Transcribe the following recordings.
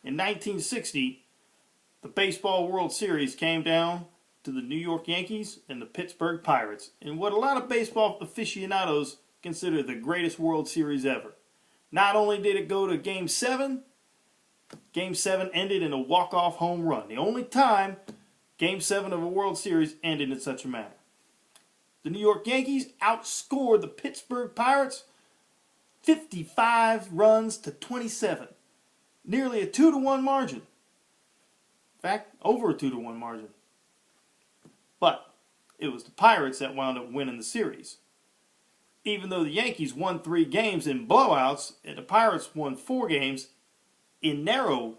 In 1960, the Baseball World Series came down to the New York Yankees and the Pittsburgh Pirates in what a lot of baseball aficionados consider the greatest World Series ever. Not only did it go to Game 7, Game 7 ended in a walk-off home run. The only time Game 7 of a World Series ended in such a manner. The New York Yankees outscored the Pittsburgh Pirates 55 runs to 27. Nearly a 2-1 margin. In fact, over a 2-1 margin. But it was the Pirates that wound up winning the series. Even though the Yankees won 3 games in blowouts and the Pirates won 4 games in narrow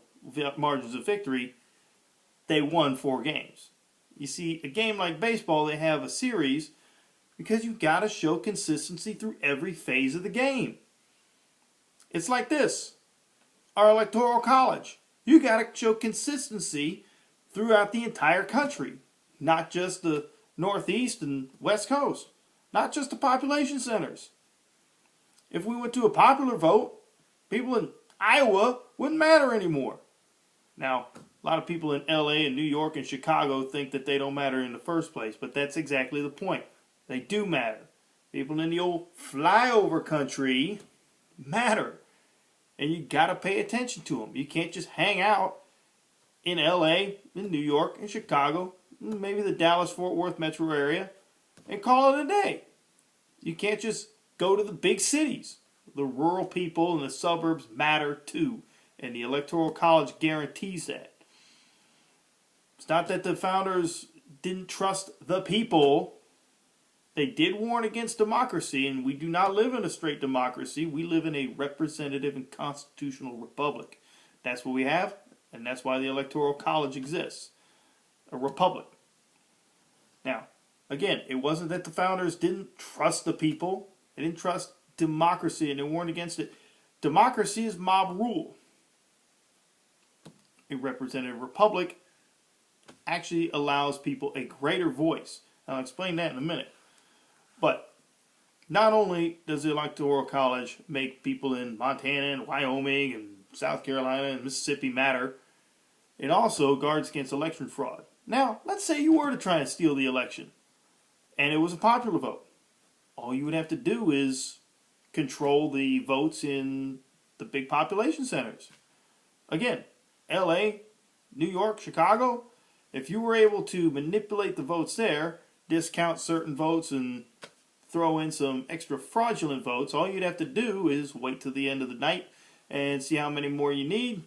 margins of victory, they won 4 games. You see, a game like baseball, they have a series because you've got to show consistency through every phase of the game. It's like this. Our Electoral College. You got to show consistency throughout the entire country. Not just the Northeast and West Coast. Not just the population centers. If we went to a popular vote, people in Iowa wouldn't matter anymore. Now, a lot of people in LA and New York and Chicago think that they don't matter in the first place, but that's exactly the point. They do matter. People in the old flyover country matter. And you got to pay attention to them. You can't just hang out in LA, in New York, in Chicago, maybe the Dallas-Fort Worth metro area, and call it a day. You can't just go to the big cities. The rural people and the suburbs matter too. And the Electoral College guarantees that. It's not that the founders didn't trust the people. They did warn against democracy, and we do not live in a straight democracy. We live in a representative and constitutional republic. That's what we have, and that's why the Electoral College exists. A republic. Now, again, it wasn't that the founders didn't trust the people. They didn't trust democracy, and they warned against it. Democracy is mob rule. A representative republic actually allows people a greater voice. I'll explain that in a minute. But not only does the Electoral College make people in Montana and Wyoming and South Carolina and Mississippi matter, it also guards against election fraud. Now, let's say you were to try and steal the election, and it was a popular vote. All you would have to do is control the votes in the big population centers. Again, LA, New York, Chicago, if you were able to manipulate the votes there, discount certain votes and throw in some extra fraudulent votes, all you'd have to do is wait till the end of the night and see how many more you need.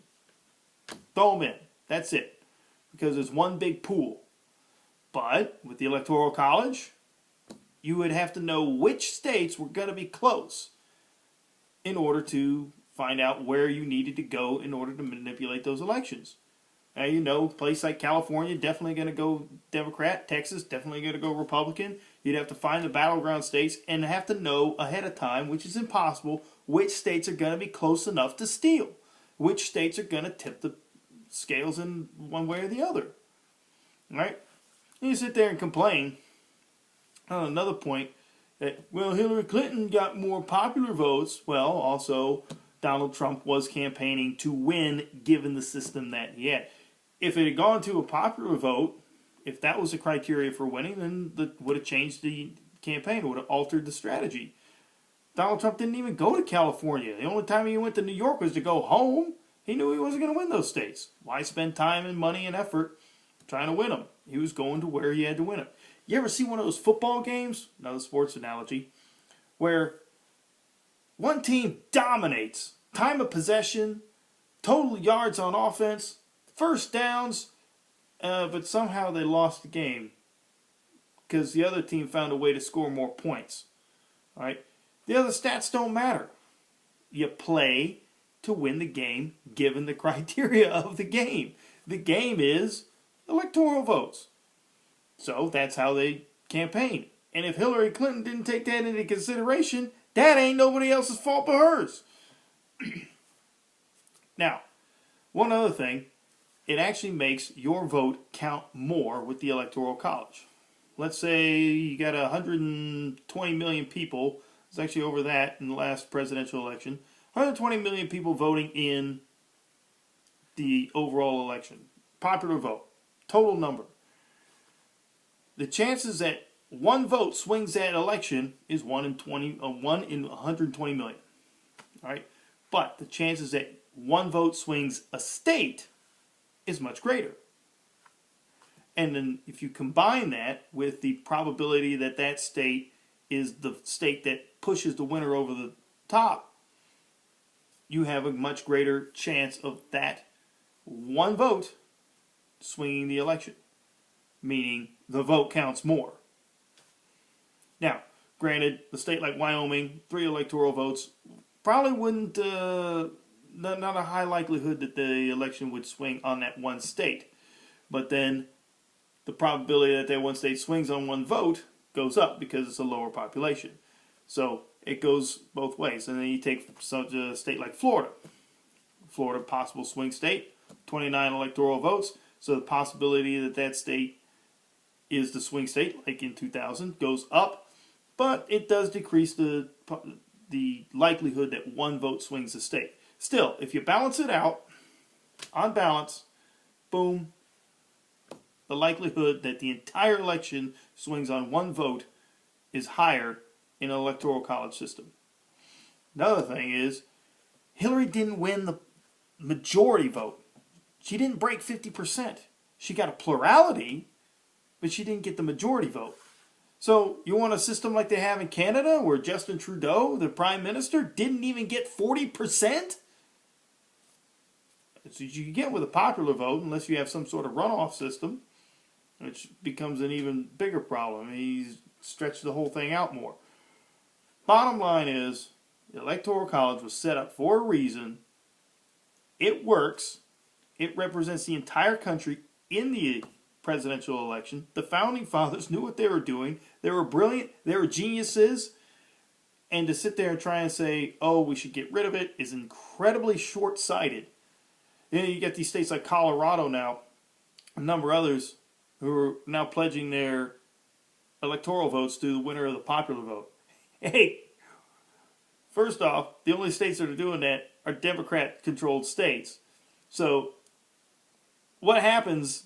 Throw them in. That's it. Because it's one big pool. But with the Electoral College, you would have to know which states were going to be close in order to find out where you needed to go in order to manipulate those elections. Now, you know, a place like California, definitely going to go Democrat. Texas, definitely going to go Republican. You'd have to find the battleground states and have to know ahead of time, which is impossible, which states are going to be close enough to steal. Which states are going to tip the scales in one way or the other. All right? And you sit there and complain on another point that, well, Hillary Clinton got more popular votes. Well, also, Donald Trump was campaigning to win given the system that he had. If it had gone to a popular vote, if that was the criteria for winning, then that would have changed the campaign, would have altered the strategy. Donald Trump didn't even go to California. The only time he went to New York was to go home. He knew he wasn't going to win those states. Why spend time and money and effort trying to win them? He was going to where he had to win them. You ever see one of those football games, another sports analogy, where one team dominates, time of possession, total yards on offense, first downs, but somehow they lost the game because the other team found a way to score more points. All right? The other stats don't matter. You play to win the game given the criteria of the game. The game is electoral votes. So that's how they campaign. And if Hillary Clinton didn't take that into consideration, that ain't nobody else's fault but hers. Now, one other thing, it actually makes your vote count more with the Electoral College. Let's say you got 120 million people, it's actually over that in the last presidential election, 120 million people voting in the overall election. Popular vote. Total number. The chances that one vote swings that election is 1 in 120 million. All right? But the chances that one vote swings a state is much greater. And then if you combine that with the probability that that state is the state that pushes the winner over the top, you have a much greater chance of that one vote swinging the election, meaning the vote counts more. Now, granted, a state like Wyoming, 3 electoral votes, probably wouldn't, not a high likelihood that the election would swing on that one state. But then the probability that one state swings on one vote goes up because it's a lower population. So it goes both ways. And then you take such a state like Florida. Florida, possible swing state, 29 electoral votes. So the possibility that that state is the swing state, like in 2000, goes up. But it does decrease the likelihood that one vote swings the state. Still, if you balance it out, on balance, boom, the likelihood that the entire election swings on one vote is higher in an electoral college system. Another thing is, Hillary didn't win the majority vote. She didn't break 50%. She got a plurality, but she didn't get the majority vote. So you want a system like they have in Canada where Justin Trudeau, the Prime Minister, didn't even get 40%? That's what you get with a popular vote unless you have some sort of runoff system, which becomes an even bigger problem. He's stretched the whole thing out more. Bottom line is, the Electoral College was set up for a reason. It works. It represents the entire country in the presidential election. The Founding Fathers knew what they were doing. They were brilliant. They were geniuses. And to sit there and try and say, oh, we should get rid of it is incredibly short-sighted. Then you get these states like Colorado now, a number of others, who are now pledging their electoral votes to the winner of the popular vote. Hey, first off, the only states that are doing that are Democrat-controlled states. So what happens,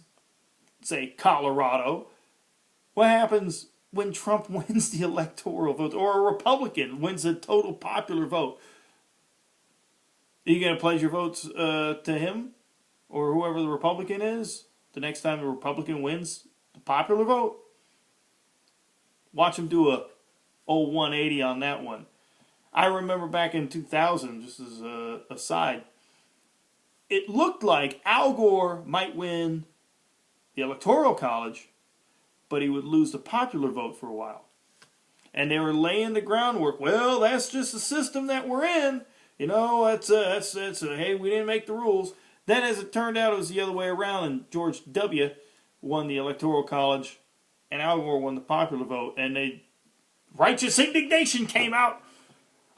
say, Colorado, what happens when Trump wins the electoral vote or a Republican wins the total popular vote? Are you going to pledge your votes to him or whoever the Republican is the next time the Republican wins the popular vote? Watch him do a 180 on that one. I remember back in 2000, just as an aside, it looked like Al Gore might win the Electoral College, but he would lose the popular vote for a while. And they were laying the groundwork. Well, that's just the system that we're in. You know, hey, we didn't make the rules. Then as it turned out, it was the other way around, and George W. won the Electoral College, and Al Gore won the popular vote, and righteous indignation came out.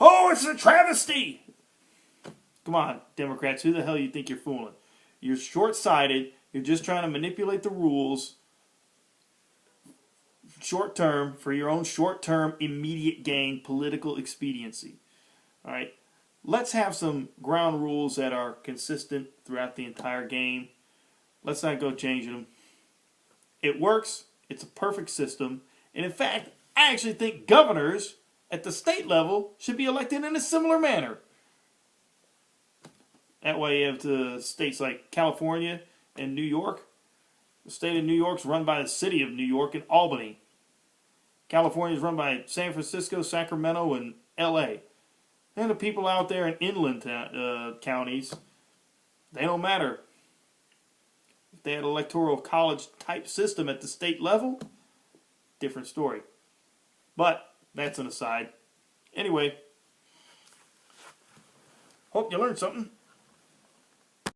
Oh, it's a travesty! Come on, Democrats, who the hell you think you're fooling? You're short-sighted. You're just trying to manipulate the rules short-term for your own short-term, immediate gain, political expediency. All right? Let's have some ground rules that are consistent throughout the entire game. Let's not go changing them. It works. It's a perfect system. And in fact, I actually think governors at the state level should be elected in a similar manner. That way you have the states like California and New York. The state of New York's run by the city of New York and Albany. California is run by San Francisco, Sacramento, and L.A. And the people out there in inland counties, they don't matter. If they had an electoral college type system at the state level, different story. But that's an aside. Anyway, hope you learned something.